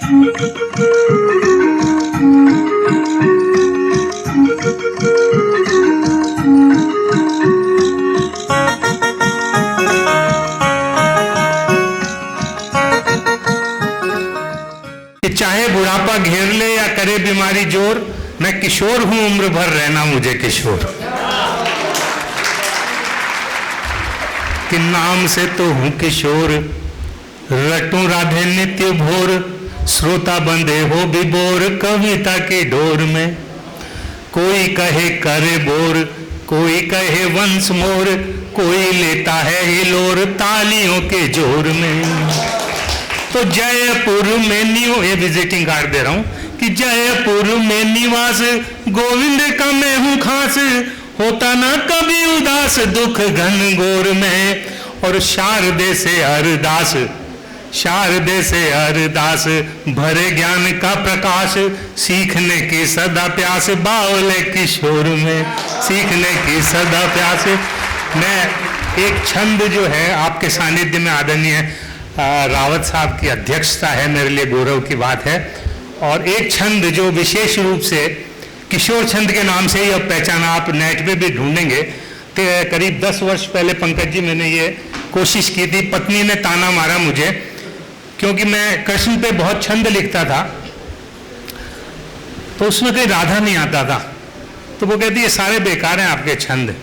चाहे बुढ़ापा घेर ले या करे बीमारी जोर, मैं किशोर हूं, उम्र भर रहना मुझे किशोर। कि नाम से तो हूं किशोर, रटूं राधे नित्य भोर, श्रोता बंधे हो विभोर कविता की डोर में। कोई कहे करे बोर, कोई कहे वंश मोर, कोई लेता है हिलोर तालियों के जोर में। तो जयपुर में ये विजिटिंग कार्ड दे रहा हूं कि जयपुर में निवास, गोविंद का मैं हूं खास, होता ना कभी उदास दुख घन घोर में। और शारदे से अरदास, शारदे से अरदास, भरे ज्ञान का प्रकाश, सीखने की सदा प्यास, बावले किशोर में सीखने की सदा प्यास। मैं एक छंद जो है आपके सानिध्य में आदरणीय रावत साहब की अध्यक्षता है, मेरे लिए गौरव की बात है। और एक छंद जो विशेष रूप से किशोर छंद के नाम से ही अब पहचाना, आप नेट पे भी ढूंढेंगे। तो करीब 10 वर्ष पहले पंकज जी मैंने ये कोशिश की थी, पत्नी ने ताना मारा मुझे क्योंकि मैं कृष्ण पे बहुत छंद लिखता था, तो उसमें कोई राधा नहीं आता था। तो वो कहती ये सारे बेकार हैं आपके छंद,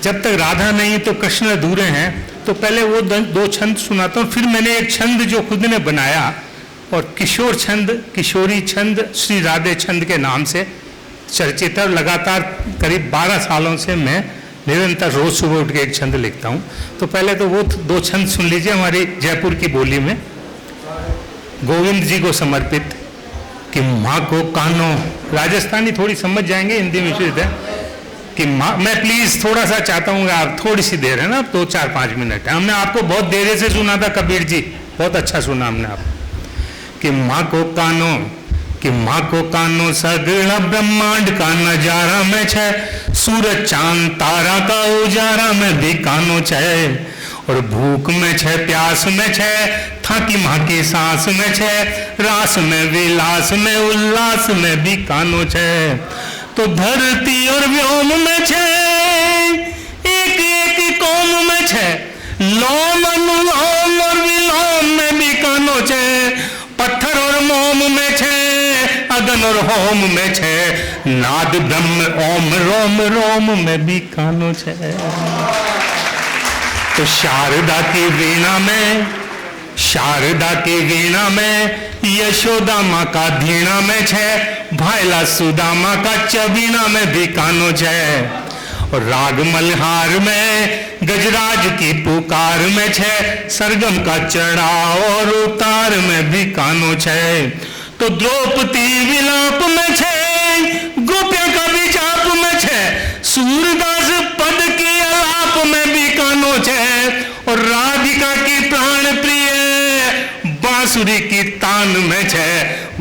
जब तक राधा नहीं तो कृष्ण अधूरे हैं। तो पहले वो 2 छंद सुनाता हूँ, फिर मैंने एक छंद जो खुद ने बनाया और किशोर छंद, किशोरी छंद, श्री राधे छंद के नाम से चर्चित है। लगातार करीब 12 सालों से मैं निरंतर रोज सुबह उठ के एक छंद लिखता हूँ। तो पहले तो वो 2 छंद सुन लीजिए हमारी जयपुर की बोली में, गोविंद जी को समर्पित। कि माँ को कानो, राजस्थानी थोड़ी समझ जाएंगे, हिंदी मिश्रित है। कि माँ, मैं प्लीज थोड़ा सा चाहता हूँ आप थोड़ी सी देर है ना, 2-4-5 मिनट है। हमने आपको बहुत देर से सुना था कबीर जी, बहुत अच्छा सुना हमने आपको। कि माँ को कानो, कि माँ को कानो, सगला ब्रह्मांड का नजारा में छे, सूरज चांद तारा का उजारा में भी कानो छे। और भूख में छे, प्यास में छे, थाकी माँ की सांस में छे, रास में विलास में उल्लास में भी कानो छे। तो धरती और व्योम में छे, एक एक कौम में छे, लोम अनुलोम और विलोम में भी कानो छे। पत्थर और मोम में छे, अगन और होम में छे, नाद ब्रह्म ओम रोम रोम में भी कानो छे। तो शारदा की वीणा में, शारदा की वीणा में, यशोदा माँ का धीणा में छे, भाईला सुदामा का चबीना में भी कानो छे। और राग मल्हार में, गजराज की पुकार में छे, सरगम का चढ़ाव और उतार में भी कानो छे। तो द्रौपदी विलाप में छे, गोपिया का भी जाप में छे, सूरदास पद की अलाप में भी कानो छे। और राधिका की प्राण प्रिय बांसुरी की तान में छे,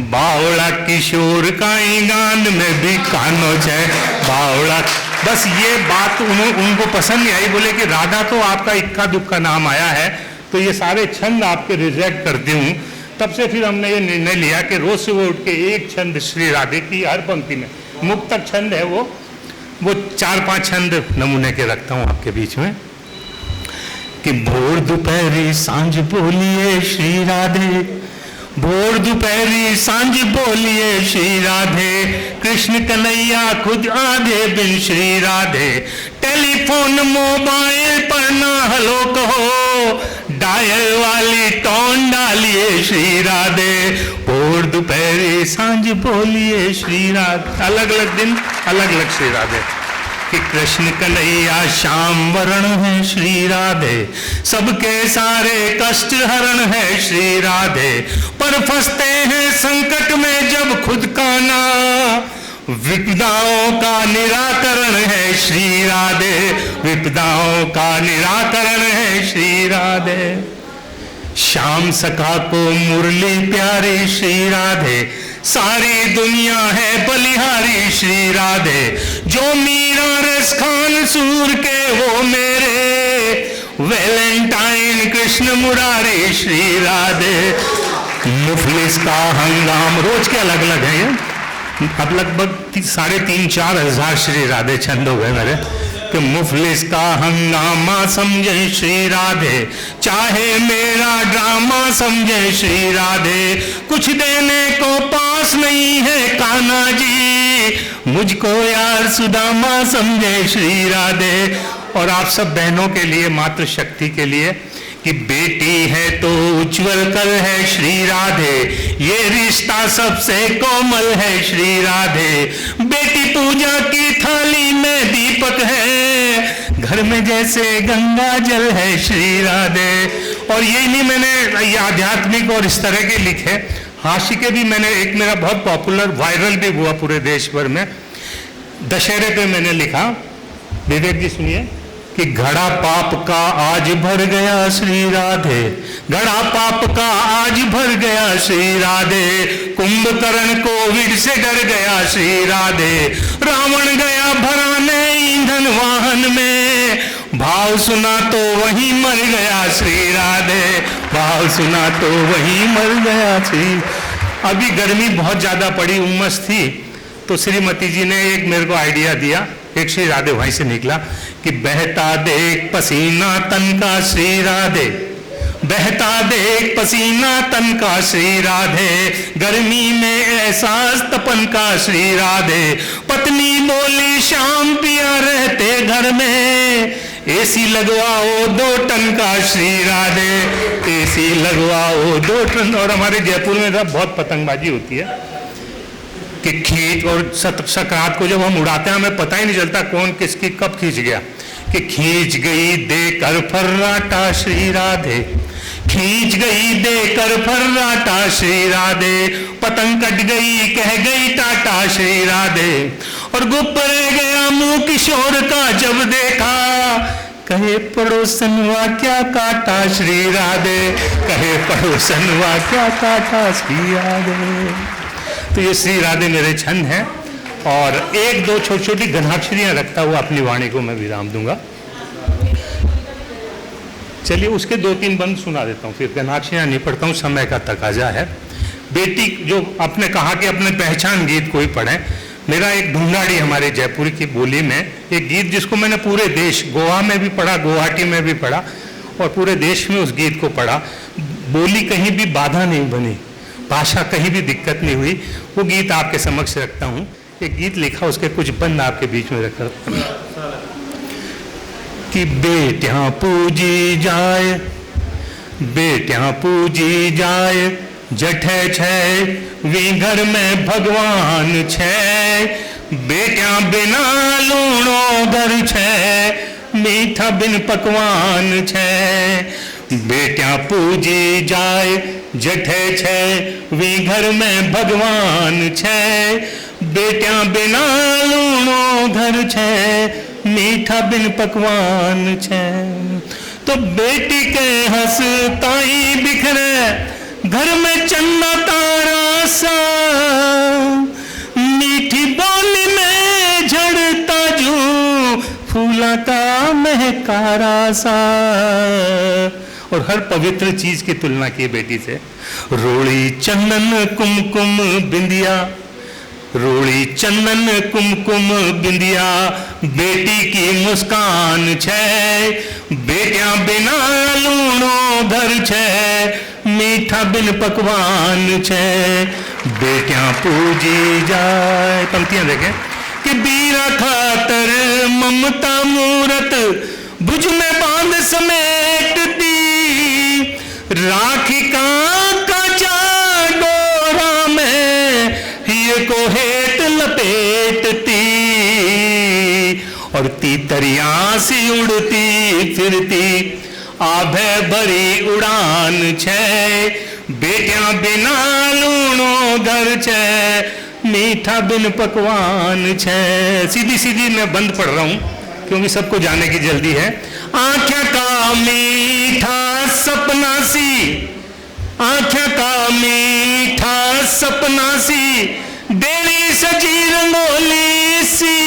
बावड़ा किशोर का गान में भी कानो छे, बावड़ा। बस ये बात उनको पसंद नहीं आई, बोले कि राधा तो आपका इक्का दुक्का नाम आया है, तो ये सारे छंद आपके रिजेक्ट करती हूँ। तब से फिर हमने ये निर्णय लिया कि रोज सुबह उठ के एक छंद श्री राधे की हर पंक्ति में, मुक्तक छंद है वो 4-5 छंद नमूने के रखता हूँ आपके बीच में। कि भोर दोपहरी सांझ बोलिए श्री राधे, भोर दोपहरी सांझ बोलिए श्री राधे, कृष्ण कन्हैया खुद आधे बिन श्री राधे। टेलीफोन मोबाइल पर ना हलो कहो, डायल वाली टोन डालिए श्री राधे। भोर दोपहरी सांझ बोलिए श्री राधे, अलग अलग दिन अलग अलग श्री राधे। कि कृष्ण कन्हैया श्याम वरण है श्री राधे, सबके सारे कष्ट हरण है श्री राधे। पर फंसते हैं संकट में जब खुद का ना, विपदाओं का निराकरण है श्री राधे, विपदाओं का निराकरण है श्री राधे। श्याम सखा को मुरली प्यारी श्री राधे, सारी दुनिया है बलिहारी श्री राधे। जो मीरा रस खान सूर के वो मेरे, वैलेंटाइन कृष्ण मुरारी श्री राधे। मुफली इसका हंगाम, रोज के अलग अलग है ये। अब लगभग 3,500-4 हजार श्री राधे छंद हो गए मेरे, कि मुफलिस का हंगामा समझे श्री राधे, चाहे मेरा ड्रामा समझे श्री राधे, कुछ देने को पास नहीं है कान्हा जी, मुझको यार सुदामा समझे श्री राधे। और आप सब बहनों के लिए, मातृ शक्ति के लिए, कि बेटी है तो उज्जवल कर है श्री राधे, ये रिश्ता सबसे कोमल है श्री राधे, बेटी पूजा की थाली में दीपक है, घर में जैसे गंगा जल है श्री राधे। और यही नहीं, मैंने ये आध्यात्मिक और इस तरह के लिखे हाशिके भी, मैंने एक मेरा बहुत पॉपुलर वायरल भी हुआ पूरे देश भर में, दशहरे पे मैंने लिखा, विवेक जी सुनिए, कि घड़ा पाप का आज भर गया श्री राधे, घड़ा पाप का आज भर गया श्री राधे, कुंभकर्ण कोविड से डर गया श्री राधे, रावण गया भराने ईंधन वाहन में, भाव सुना तो वहीं मर गया श्री राधे, भाव सुना तो वहीं मर गया श्री। अभी गर्मी बहुत ज्यादा पड़ी, उमस थी, तो श्रीमती जी ने एक मेरे को आइडिया दिया, एक श्री राधे वहीं से निकला, कि बहता देख पसीना तन का श्री राधे, बहता देख पसीना तन का श्री राधे, गर्मी में एहसास तपन का श्री राधे, पत्नी बोली शाम पिया रहते घर में, एसी लगवाओ 2 टन का श्री राधे, एसी लगवाओ 2 टन। और हमारे जयपुर में बहुत पतंगबाजी होती है कि खींच, और संक्रांत को जब हम उड़ाते हैं हमें पता ही नहीं चलता कौन किसकी कब खींच गया, कि खींच गई देकर फर्राटा श्री राधे, खींच गई देकर फर्राटा श्री राधे, पतंग कट गई कह गई टाटा श्री राधे, और गुप रह गया मुंह किशोर का जब देखा, कहे पड़ोसनवा क्या काटा श्री राधे, कहे पड़ोसनवा क्या काटा श्री राधे। तो ये श्री राधे मेरे छंद हैं, और 1-2 छोटी छोटी घनाक्षरियां रखता हुआ अपनी वाणी को मैं विराम दूंगा। चलिए उसके 2-3 बंद सुना देता हूँ, फिर घनाक्षरियां नहीं पढ़ता हूँ, समय का तकाजा है। बेटी, जो आपने कहा कि अपने पहचान गीत कोई पढ़े, मेरा एक ढूंढाड़ी हमारे जयपुर की बोली में एक गीत जिसको मैंने पूरे देश, गोवा में भी पढ़ा, गुवाहाटी में भी पढ़ा, और पूरे देश में उस गीत को पढ़ा, बोली कहीं भी बाधा नहीं बनी, भाषा कहीं भी दिक्कत नहीं हुई, वो गीत आपके समक्ष रखता हूँ। एक गीत लिखा, उसके कुछ बंद आपके बीच में रखा, कि बेटियां पूजी जाए, बेटियां पूजी जाए, जठे छे वी घर में भगवान छे, बेटियां बिना लूणो घर छे, मीठा बिन पकवान छे, बेटियां पूजी जाए, जठे छे वी घर में भगवान छे, बेटियां बिना लूणो घर छे, मीठा बिन पकवान छे। तो बेटी के हंसताई बिखरे घर में चंदा तारा सा, मीठी बोली में झड़ता जू फूला का महकारा सा। और हर पवित्र चीज की तुलना की बेटी से, रोड़ी चंदन कुमकुम बिंदिया, रोड़ी चंदन कुमकुम बिंदिया, बेटी की मुस्कान छे, बेटियां बिना लूणो घर छे, मीठा बिन पकवान छे, बेटियां पूजी जाए। पंक्तियां देखें, कि बीरा खातर ममता मूरत भुज में बांध समेटती, राखी का काचा डोरा में ये को हेत लपेटती, और तीतरियां सी उड़ती फिरती आभे भरी उड़ान छे, बेटियां बिना लूणो घर छे, मीठा बिन पकवान छे। सीधी सीधी मैं बंद पढ़ रहा हूं क्योंकि सबको जाने की जल्दी है। आँखें का मीठा सपना सी, आँखें का मीठा सपना सी, बेड़ी सजी रंगोली सी,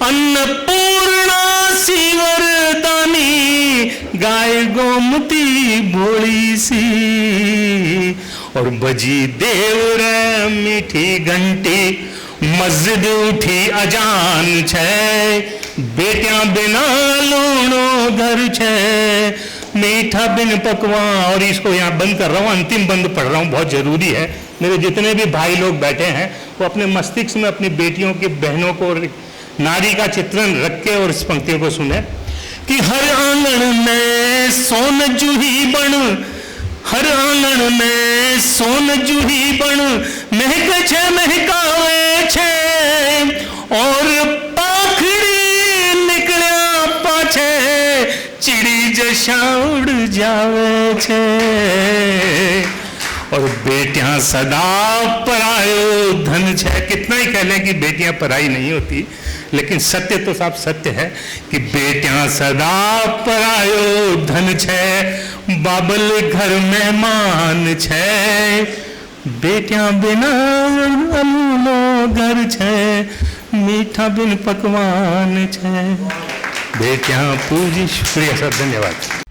अन्नपूर्णा सी वरदानी, गाय गोमती भोली सी। और बजी देव रे मीठी घंटी मस्जिद उठी अजान छे बेटियां बिना लूणो घर छे मीठा बिन पकवान। और इसको यहाँ बंद कर रहा हूँ, अंतिम बंद पढ़ रहा हूँ, बहुत जरूरी है। मेरे जितने भी भाई लोग बैठे हैं वो अपने मस्तिष्क में अपनी बेटियों की बहनों को नारी का चित्रण रख के और इस पंक्तियों को सुने कि हर आंगन में सोन जूही बन, हर आंगन में सोन जूही बन महक छे महकावे छे और पाखड़ी निकलिया पाछे चिड़ी जैसा उड़ जावे छे। और बेटियां सदा परायो धन छे। कितना ही कह लें कि बेटियां पराई नहीं होती, लेकिन सत्य तो साफ सत्य है कि बेटियां सदा परायो धन छे बाबल घर मेहमान छे बेटियां बिना अनूनो घर छे मीठा बिन पकवान छे बेटियां पूजी। शुक्रिया सर, धन्यवाद।